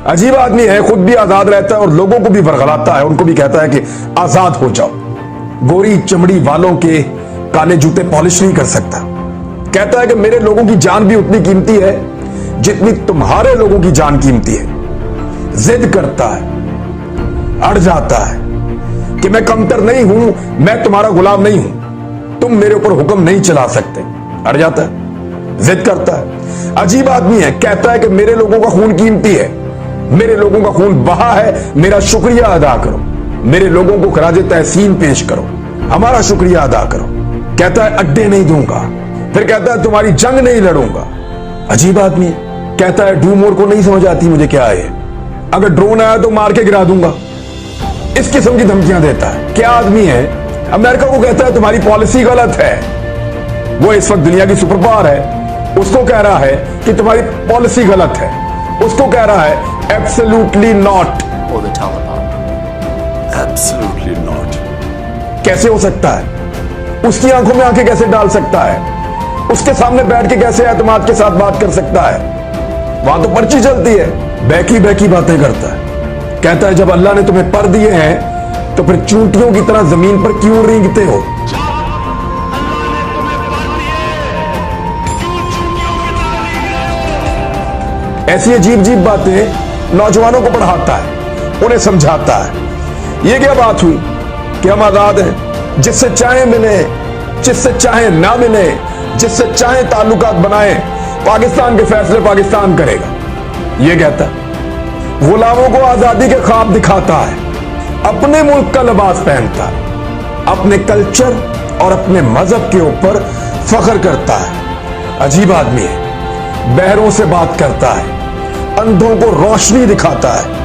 अजीब आदमी है, खुद भी आजाद रहता है और लोगों को भी वर्गलाता है, उनको भी कहता है कि आजाद हो जाओ। गोरी चमड़ी वालों के काले जूते पॉलिश नहीं कर सकता। कहता है कि मेरे लोगों की जान भी उतनी कीमती है जितनी तुम्हारे लोगों की जान कीमती है। जिद करता है, अड़ जाता है कि मैं कमतर नहीं हूं, मैं तुम्हारा गुलाम नहीं हूं, तुम मेरे ऊपर हुक्म नहीं चला सकते। अड़ जाता है, जिद करता है। अजीब आदमी है, कहता है कि मेरे लोगों का खून कीमती है, मेरे लोगों का खून बहा है, मेरा शुक्रिया अदा करो, मेरे लोगों को खराज तहसीन पेश करो, हमारा शुक्रिया अदा करो। कहता है अड्डे नहीं दूंगा, फिर कहता है तुम्हारी जंग नहीं लड़ूंगा। अजीब आदमी है, कहता है डूमोर को नहीं समझ आती मुझे क्या है, अगर ड्रोन आया तो मार के गिरा दूंगा। इस किस्म की धमकियां देता है। क्या आदमी है। अमेरिका को कहता है तुम्हारी पॉलिसी गलत है, वो इस वक्त दुनिया की सुपर पावर है, उसको कह रहा है कि तुम्हारी पॉलिसी गलत है, उसको कह रहा है absolutely not. or the Taliban. Absolutely not. कैसे हो सकता है, उसकी आंखों में आंखें कैसे डाल सकता है, उसके सामने बैठ के कैसे एतमाद के साथ बात कर सकता है। वहां तो पर्ची चलती है, बहकी बहकी बातें करता है। कहता है जब अल्लाह ने तुम्हें पर दिए हैं तो फिर चूंटियों की तरह जमीन पर क्यों रेंगते हो। ऐसी अजीब अजीब बातें नौजवानों को पढ़ाता है, उन्हें समझाता है। ये क्या बात हुई कि हम आजाद हैं, जिससे चाहे मिले, जिससे चाहे ना मिले, जिससे चाहे ताल्लुकात बनाए, पाकिस्तान के फैसले पाकिस्तान करेगा। ये कहता है गुलामों को आजादी के ख्वाब दिखाता है, अपने मुल्क का लिबास पहनता है, अपने कल्चर और अपने मजहब के ऊपर फख्र करता है। अजीब आदमी है, बहरों से बात करता है, अंधों को रोशनी दिखाता है।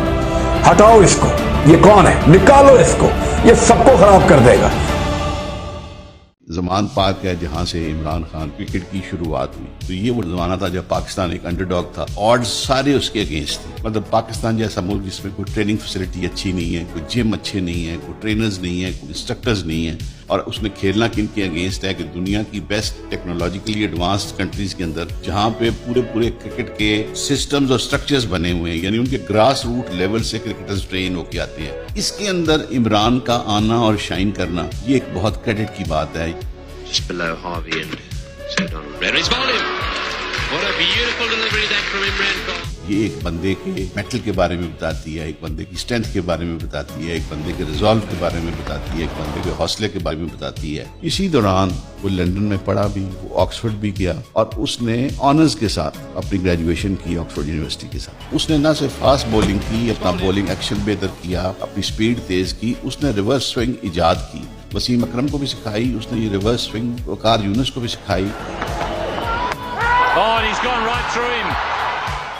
हटाओ इसको, ये कौन है, निकालो इसको, ये सबको खराब कर देगा। ज़मान पाक है जहाँ से इमरान खान क्रिकेट की शुरुआत हुई। तो ये वो ज़माना था जब पाकिस्तान एक अंडरडॉग था, ऑड्स सारे उसके अगेंस्ट थे। मतलब पाकिस्तान जैसा मुल्क जिसमें कोई ट्रेनिंग फैसिलिटी अच्छी नहीं है, कोई जिम अच्छे नहीं है, कोई ट्रेनर्स नहीं है, कोई इंस्ट्रक्टर्स नहीं है, और उसने खेलना किन के अगेंस्ट है कि दुनिया की बेस्ट टेक्नोलॉजिकली एडवांस्ड कंट्रीज के अंदर जहाँ पे पूरे क्रिकेट के सिस्टम्स और स्ट्रक्चर्स बने हुए हैं, यानी उनके ग्रास रूट लेवल से क्रिकेटर्स ट्रेन होके आते हैं। इसके अंदर इमरान का आना और शाइन करना ये एक बहुत क्रेडिट की बात है। Just below Harvey and Sir Donald Brand. It's volume. What a beautiful delivery that from Imran Khan. ये एक बंदे के मेटल के बारे में बताती है, एक बंदे की स्ट्रेंथ के बारे में बताती है, एक बंदे के रिजॉल्व के बारे में बताती है, एक बंदे के हौसले के बारे में बताती है। इसी दौरान वो लंदन में पढ़ा भी, वो ऑक्सफोर्ड भी गया और उसने ऑनर्स के साथ अपनी ग्रेजुएशन की ऑक्सफोर्ड यूनिवर्सिटी के साथ। उसने न सिर्फ फास्ट बॉलिंग की, अपना बॉलिंग एक्शन बेहतर किया, अपनी स्पीड तेज की, उसने रिवर्स स्विंग इजाद की, वसीम अकरम को भी सिखाई, उसने ये रिवर्स स्विंग वकार यूनुस को भी सिखाई। Oh, and he's gone right through him.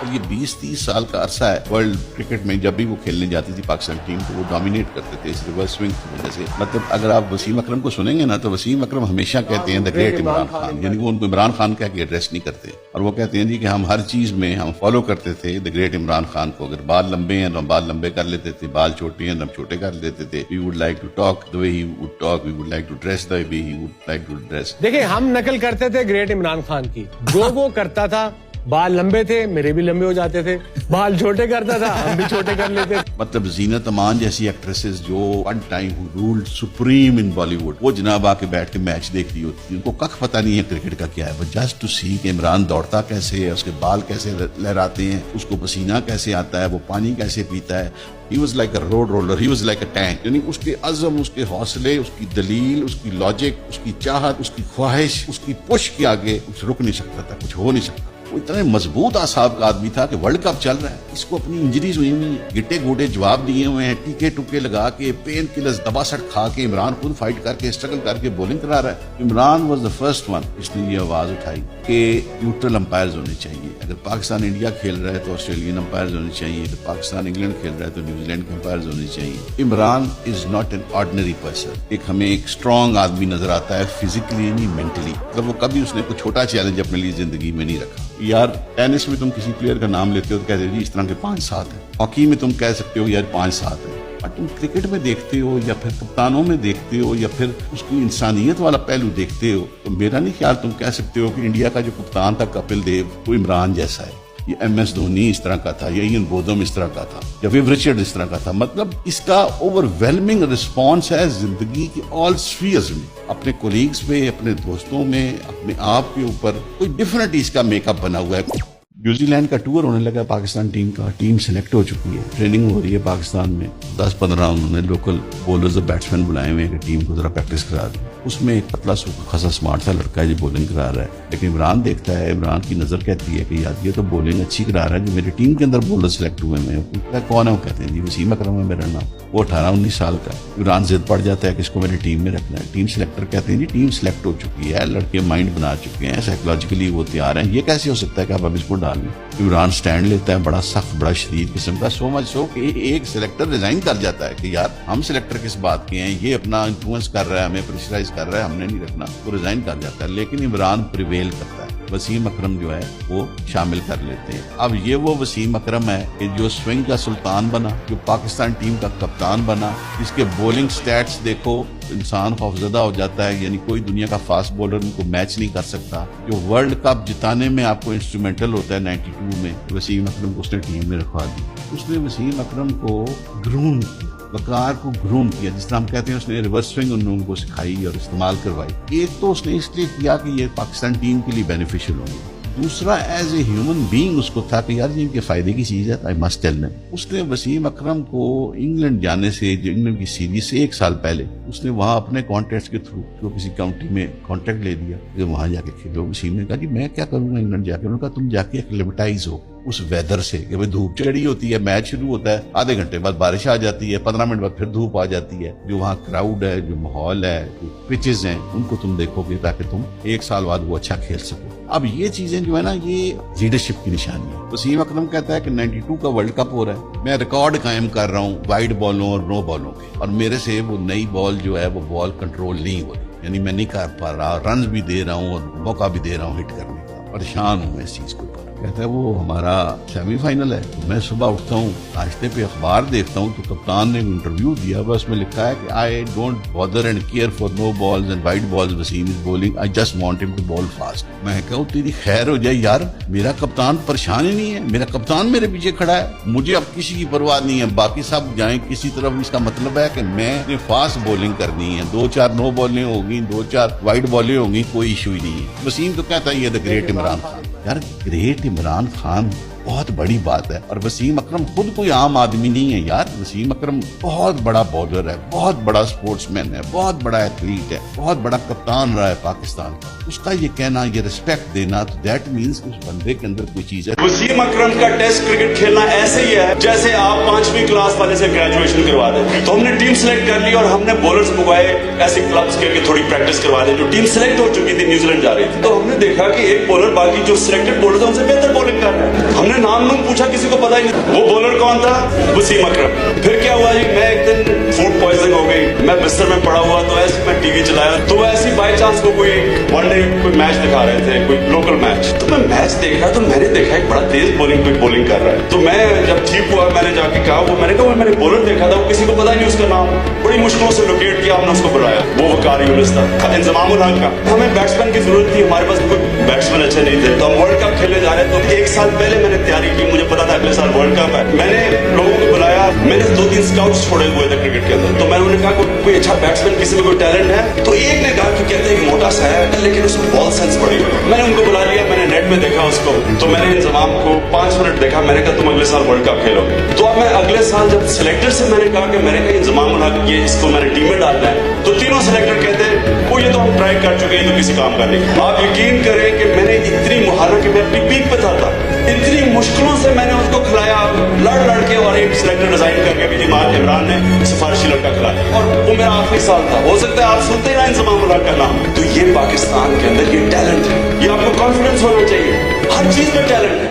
और ये 20-30 साल का अरसा है वर्ल्ड क्रिकेट में। जब भी वो खेलने जाती थी पाकिस्तान टीम तो वो डोमिनेट करते थे इस रिवर्स स्विंग की वजह से। मतलब अगर आप वसीम अकरम को सुनेंगे ना तो वसीम अकरम हमेशा कहते हैं द ग्रेट इमरान खान, यानी वो उनको इमरान खान कह के एड्रेस नहीं करते। और वो कहते हैं जी कि हम हर चीज में हम फॉलो करते थे द ग्रेट इमरान खान को। अगर बाल लंबे हैं तो हम बाल लंबे कर लेते थे, बाल छोटे हैं तो हम छोटे कर लेते थे। We would like to talk the way he would talk, we would like to dress the way he would like to dress. देखिए हम नकल करते थे ग्रेट इमरान खान की, जो वो करता था, बाल लंबे थे मेरे भी लंबे हो जाते थे, बाल छोटे करता था हम भी छोटे कर लेते थे। मतलब जीनत अमान जैसी एक्ट्रेसेस जो one time ruled supreme in Bollywood, वो जनाब आके बैठ के मैच देख रही होती है, उनको कख पता नहीं है क्रिकेट का क्या है, बट जस्ट टू सी कि इमरान दौड़ता कैसे है, उसके बाल कैसे लहराते हैं, उसको पसीना कैसे आता है, वो पानी कैसे पीता है। He was like a road roller, he was like a tank। यानी उसके अज़म, उसके हौसले, उसकी दलील, उसकी लॉजिक, उसकी चाहत, उसकी ख्वाहिश, उसकी पुश के आगे कुछ रुक नहीं सकता था, कुछ हो नहीं सकता। वो इतने मजबूत आसाब का आदमी था कि वर्ल्ड कप चल रहा है, इसको अपनी इंजरीज हुई हुई है, गिट्टे गोटे जवाब दिए हुए हैं, टीके टुके लगा के, पेन किलर्स दबासट खा के इमरान खुद फाइट करके स्ट्रगल करके बॉलिंग करा रहा है। Imran was the first one जिसने ये आवाज उठाई कि न्यूट्रल अंपायर्स होने चाहिए। अगर पाकिस्तान इंडिया खेल रहा है तो ऑस्ट्रेलियन अंपायर्स होने चाहिए, अगर पाकिस्तान इंग्लैंड खेल रहा है तो न्यूजीलैंड के अंपायर्स होने चाहिए। Imran is not an ordinary person. एक हमें एक स्ट्रॉन्ग आदमी नजर आता है, फिजिकली नहीं मेंटली। मतलब वो कभी उसने कोई छोटा चैलेंज अपने लिए जिंदगी में नहीं रखा। यार टेनिस में तुम किसी प्लेयर का नाम लेते हो तो कहते हो जी इस तरह के 5-7 है, हॉकी में तुम कह सकते हो यार 5-7 है, और तुम क्रिकेट में देखते हो या फिर कप्तानों में देखते हो या फिर उसकी इंसानियत वाला पहलू देखते हो तो मेरा नहीं ख्याल तुम कह सकते हो कि इंडिया का जो कप्तान था कपिल देव वो इमरान जैसा है। یہ MS دھونی اس طرح کا تھا, یا ایئن بودم اس طرح کا تھا, یا ویو رچرڈ اس طرح کا تھا. مطلب اس کا اوور ویلمنگ رسپانس ہے زندگی کی آل سفیئرز میں, اپنے کولیگز پہ, اپنے دوستوں میں, اپنے آپ کے اوپر کوئی ڈفرنٹ اس کا میک اپ بنا ہوا ہے. نیوزی لینڈ کا ٹور ہونے لگا پاکستان ٹیم کا, ٹیم سلیکٹ ہو چکی ہے, ٹریننگ ہو رہی ہے پاکستان میں. 10-15 انہوں نے لوکل بولرز اور بیٹسمین بلائے ہوئے ہیں کہ ٹیم کو ذرا پریکٹس کرا دیں. اس میں ایک پتلا سوکھا خاصا سمارٹ سا لڑکا ہے جو بولنگ کرا رہا ہے, لیکن عمران دیکھتا ہے, عمران کی نظر کہتی ہے کہ یار یہ تو بولنگ اچھی کرا رہا ہے, جو میری ٹیم کے اندر بولر سلیکٹ ہوئے ہیں. پوچھتا ہے کون ہے, وہ کہتے ہیں جی وسیم اکرم ہے میرا نام. وہ 18-19 سال کا. عمران ضد پڑ جاتا ہے کہ اس کو میری ٹیم میں رکھنا ہے. ٹیم سلیکٹر کہتے ہیں جی ٹیم سلیکٹ ہو چکی ہے, لڑکے مائنڈ بنا چکے ہیں, سائیکولوجیکلی وہ تیار ہیں, یہ کیسے ہو سکتا ہے کہ آپ اب اس کو ڈال لیں. عمران سٹینڈ لیتا ہے بڑا سخت, بڑا شدید قسم کا, سو مچ سو کہ ایک سلیکٹر ریزائن کر جاتا ہے کہ یار ہم سلیکٹر کس بات کے ہیں, یہ اپنا انفلوئنس کر رہا ہے, ہمیں پریشرائز کر رہا ہے, ہم نے نہیں رکھنا. وہ ریزائن کر جاتا ہے, لیکن عمران پریویل کرتا ہے. وسیم اکرم جو ہے وہ شامل کر لیتے ہیں. اب یہ وہ وسیم اکرم ہے کہ جو سوئنگ کا سلطان بنا, جو پاکستان ٹیم کا کپتان بنا, جس کے بولنگ سٹیٹس دیکھو انسان خوفزدہ ہو جاتا ہے. یعنی کوئی دنیا کا فاسٹ بولر ان کو میچ نہیں کر سکتا. جو ورلڈ کپ جتانے میں آپ کو انسٹرومنٹل ہوتا ہے 92 میں, وسیم اکرم کو اس نے ٹیم میں رکھوا دی. اس نے وسیم اکرم کو گروم کیا, وقار کو گروم کیا, جس طرح ہم کہتے ہیں اس نے ریورس سوئنگ ان لوگوں کو سکھائی اور استعمال کروائی. ایک تو اس نے اس لیے کیا کہ یہ پاکستان ٹیم کے لیے بینیفیشل ہوں گے. دوسرا ایز اے ہیومن بینگ اس کو تھا کہ یار یہ ان کے فائدے کی چیز ہے, آئی مسٹ ٹیل دیم. اس نے وسیم اکرم کو انگلینڈ جانے سے, جو انگلینڈ کی سیریز سے 1 سال پہلے, اس نے وہاں اپنے کانٹیکٹس کے تھرو کسی کاؤنٹی میں کانٹیکٹ لے دیا کہ وہاں جا کے کھیلو. وسیم نے کہا جی میں کیا کروں گا انگلینڈ جا کے. انہوں نے کہا تم جا کے ایکلیمیٹائز ہو اس ویدر سے, کہ بھائی دھوپ چڑھی ہوتی ہے, میچ شروع ہوتا ہے, آدھے گھنٹے بعد بارش آ جاتی ہے, 15 منٹ بعد پھر دھوپ آ جاتی ہے. جو وہاں کراؤڈ ہے, جو ماحول ہے, جو پچز ہیں, ان کو تم دیکھو گے تاکہ تم 1 سال بعد وہ اچھا کھیل سکو. اب یہ چیزیں جو ہے نا, یہ لیڈرشپ کی نشانی ہے. وسیم اکرم کہتا ہے کہ 92 کا ورلڈ کپ ہو رہا ہے, میں ریکارڈ قائم کر رہا ہوں وائڈ بالوں اور نو بالوں کے, اور میرے سے وہ نئی بال جو ہے وہ بال کنٹرول نہیں ہو رہی, یعنی میں نہیں کر پا رہا, رنز بھی دے رہا ہوں اور موقع بھی دے رہا ہوں ہٹ کرنے کا, پریشان ہوں میں اس چیز کو. کہتا ہے وہ ہمارا سیمی فائنل ہے, میں صبح اٹھتا ہوں, ناشتے پہ اخبار دیکھتا ہوں تو کپتان نے انٹرویو دیا, اس میں لکھا ہے کہ I don't bother and care for no balls and wide balls Waseem is bowling, I just want him to ball fast. میں کہوں تیری خیر ہو جائے یار, میرا کپتان پریشان ہی نہیں ہے, میرا کپتان میرے پیچھے کھڑا ہے, مجھے اب کسی کی پرواہ نہیں ہے, باقی سب جائیں کسی طرف. اس کا مطلب ہے کہ میں نے فاسٹ بولنگ کرنی ہے, 2-4 نو بالیں ہوگی, 2-4 وائڈ بالیں ہوں گی, کوئی ایشو ہی نہیں ہے. وسیم تو کہتا ہے یہ دا گریٹ عمران خان. یار گریٹ عمران خان بہت بڑی بات ہے, اور وسیم اکرم خود کوئی عام آدمی نہیں ہے یار. وسیم اکرم بہت بڑا بولر ہے, بہت بڑا سپورٹس مین ہے, بہت بڑا ایتھلیٹ ہے, بہت بڑا کپتان رہا ہے پاکستان کا. اس کا یہ کہنا, یہ ریسپیکٹ دینا, تو دیٹ مینس کہ اس بندے کے اندر کوئی چیز ہے. وسیم اکرم کا ٹیسٹ کرکٹ کھیلنا ایسے ہی ہے جیسے آپ 5ویں کلاس والے سے گریجویشن کروا دیں. تو ہم نے ٹیم سلیکٹ کر لی اور ہم نے بولرز منگوائے ایسے کلبس کے تھوڑی پریکٹس کروا دیں. جو ٹیم سلیکٹ ہو چکی تھی, نیوزی لینڈ جا رہی تھی, تو ہم نے دیکھا کہ ایک بولر باقی جو سلیکٹڈ بولر تھے ان سے بہتر بولنگ کر رہا ہے. ہم نے نام پوچھا, کسی کو پتا ہی نہیں وہ بولر کون تھا, وسیم اکرم. پھر کیا ہوا جی, میں ایک دن فوڈ پوائزنگ ہو گئی, میں بستر میں پڑا ہوا, تو ایسے میں ٹی وی چلایا, تو ایسی بائی چانس کو کوئی ون ڈے کوئی میچ دکھا رہے تھے, کوئی لوکل میچ. تو میں میچ دیکھ رہا, تو میں نے دیکھا ایک بڑا تیز بولنگ کر رہا ہے. تو میں جب ٹھیک ہوا, میں نے جا کے کہا, میں نے کہا میں نے بولر دیکھا تھا, وہ کسی کو پتا ہی نہیں اس کا نام. بڑی مشکلوں سے لوکیٹ کیا, ہم نے اس کو بلایا, وہ وقار یونس تھا, انضمام الحق کا. ہمیں بیٹسمین کی ضرورت تھی, ہمارے پاس کوئی بیٹسمین اچھے نہیں تھے, تو ہم ورلڈ کپ کھیلنے جا رہے ہیں. تو 1 سال پہلے میں نے تیاری کی, مجھے پتا تھا اگلے سال ورلڈ کپ ہے. میں نے لوگوں کو بلایا, میں نے 2-3 اسکاؤٹس چھوڑے ہوئے تھے کرکٹ کے اندر. تو میں نے کہا کوئی اچھا بیٹسمین, کسی میں کوئی ٹیلنٹ ہے. تو ایک نے کہا کہ کہتے ہیں کہ موٹا سا ہے لیکن اس میں بال سینس بڑی ہوئی. میں نے ان کو بلا لیا, میں نے نیٹ میں دیکھا اس کو, تو میں نے انضمام کو 5 منٹ دیکھا, میں نے کہا تم اگلے سال ورلڈ کپ کھیلو گے. تو اب میں اگلے سال جب سلیکٹر سے میں نے کہا کہ میں نے کہا انضمام الحق یہ اس کو میں نے ٹیم میں ڈالنا ہے, تو تینوں سلیکٹر کہتے ہیں وہ یہ تو ہم ٹرائی کر چکے ہیں, تو کسی کام کا نہیں. آپ یقین کریں کہ میں نے اتنی محرک, میں اپنی پیک پہ تھا, اتنی مشکلوں سے میں نے اس کو کھلایا, لڑ کے, اور ایک سلیکٹر ڈیزائن کر کے بھی عمران نے سفارشی لڑکا کھلایا, اور وہ میرا آخری سال تھا. ہو سکتا ہے آپ سنتے ہی نہ انضمام الحق کا نام. تو یہ پاکستان کے اندر یہ ٹیلنٹ ہے, یہ آپ کو کانفیڈنس ہونا چاہیے, ہر چیز میں ٹیلنٹ ہے.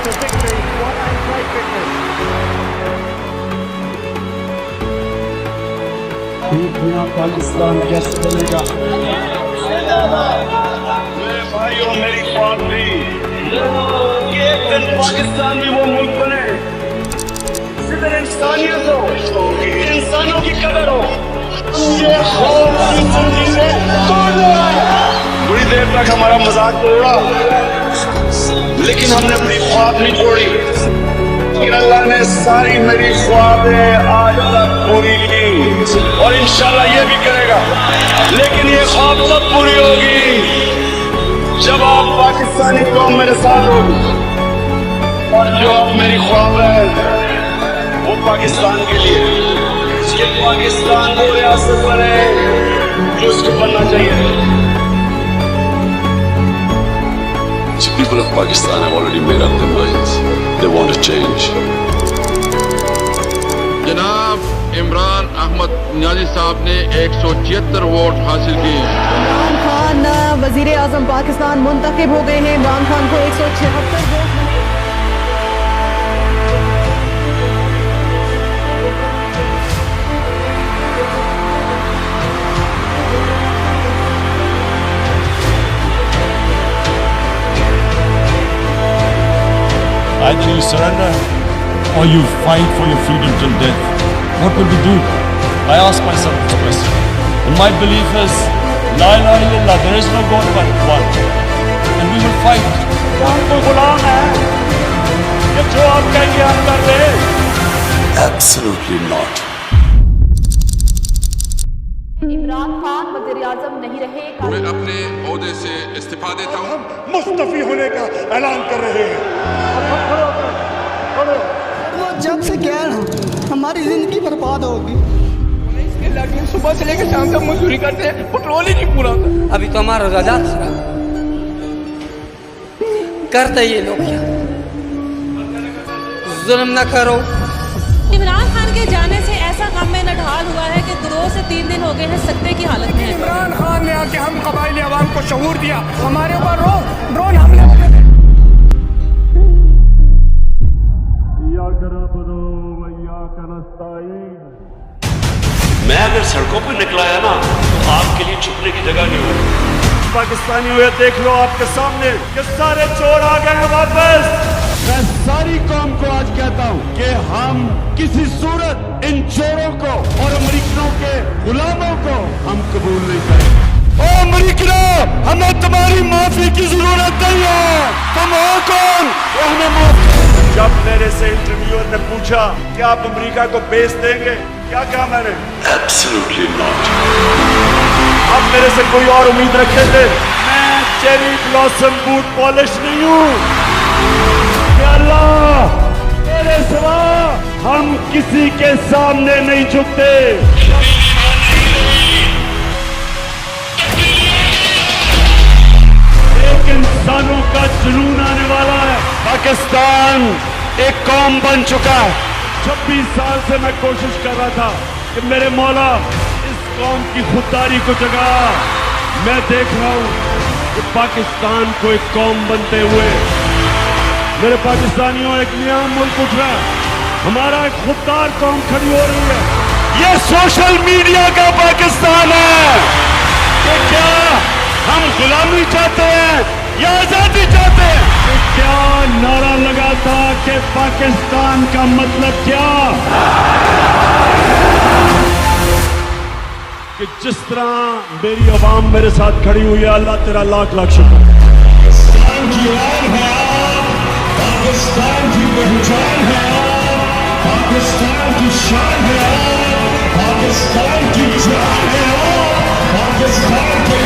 Victory यहाँ पाकिस्तान कैसे बनेगा। मेरे भाइयों मेरी ख्वाब थी कि एक दिन पाकिस्तान भी वो मुल्क बने जिधर इंसानियत हो, इंसानों की कदर हो। ये ख्वाब की जिंदगी से तोड़ रहा है। बड़ी देर तक हमारा मजाक तो उड़ा, लेकिन हमने अपनी ख्वाब नहीं तोड़ी। लेकिन अल्लाह ने सारी मेरी ख्वाबें आज तक पूरी की और इंशाल्लाह ये भी करेगा। लेकिन ये ख्वाब तब पूरी होगी जब आप पाकिस्तानी कौम मेरे साथ होगी और जो अब मेरी ख्वाब है वो पाकिस्तान के लिए, कि पाकिस्तान वो रियासत बने जो उसको बनना चाहिए। The people of Pakistan have already made up their minds. They want to change. जनाब इमरान अहमद नियाज़ी साहब ने 176 वोट हासिल किए। इमरान खान वजीर आजम पाकिस्तान मुंतखब हो गए हैं। इमरान खान को 176 वोट मिले। Either you surrender or you fight for your freedom till death. What will we do? I ask myself this question. And my belief is, La ilaha illallah, there is no God but one. And we will fight. हम तो गुलाम हैं कि जो आप कहेंगे हम कर रहे। Absolutely not. इमरान खान वजीर आजम नहीं रहे। मैं अपने ओहदे से इस्तीफा देता हूँ। मुस्तफी होने का ऐलान कर रहे हैं। वो जब से क्या है हमारी जिंदगी बर्बाद होगी। सुबह से लेकर शाम तक मजदूरी करते हैं, पेट्रोल ही नहीं पूरा होता। अभी तो हमारा रोजा करते ये लोग क्या जुल्म न करो। इमरान खान के जाने से ऐसा गम में नढाल हुआ है कि 2 से 3 दिन हो गए हैं सत्ते की हालत में है। इमरान खान ने आके हम कबाइली आवाम को शऊर दिया, हमारे ऊपर ड्रोन हमले हो गए। मैं अगर सड़कों पर निकला है ना तो आपके लिए छुपने की जगह नहीं होगी। पाकिस्तानी हुए देख लो आपके सामने कि सारे चोर आ गए हैं वापस। मैं सारी कौम को आज कहता हूँ कि हम किसी सूरत इन चोरों को और अमरीकनों के गुलामों को हम कबूल नहीं करेंगे। ओ अमरीकनों, हमें तुम्हारी माफी की जरूरत नहीं है। तुम हो कौन? हमें माफ। जब मेरे से इंटरव्यूअर ने पूछा कि आप अमेरिका को बेच देंगे, क्या कहा मैंने? Absolutely not. आप मेरे से कोई और उम्मीद रखे थे? मैं चेरी ब्लॉसम बूट पॉलिश नहीं हूँ। अल्लाह तेरे सिवा हम किसी के सामने नहीं झुकते। एक इंसानों का जुनून आने वाला है। पाकिस्तान एक कौम बन चुका है। 26 साल से मैं कोशिश कर रहा था कि मेरे मौला इस कौम की खुददारी को जगा। मैं देख रहा हूँ कि पाकिस्तान को एक कौम बनते हुए मेरे पाकिस्तानियों एक नया मुल्क उठ रहा है। हमारा एक खुददार कौम खड़ी हो रही है। ये सोशल मीडिया का पाकिस्तान है कि क्या हम गुलामी चाहते हैं या आजादी चाहते हैं? कि क्या नारा लगा था कि पाकिस्तान का मतलब क्या? कि जिस तरह मेरी आवाम मेरे साथ खड़ी हुई है, अल्लाह तेरा लाख लाख शुक्र। पाकिस्तान की पहचान है, पाकिस्तान की शान है, पाकिस्तान की जान है, पाकिस्तान के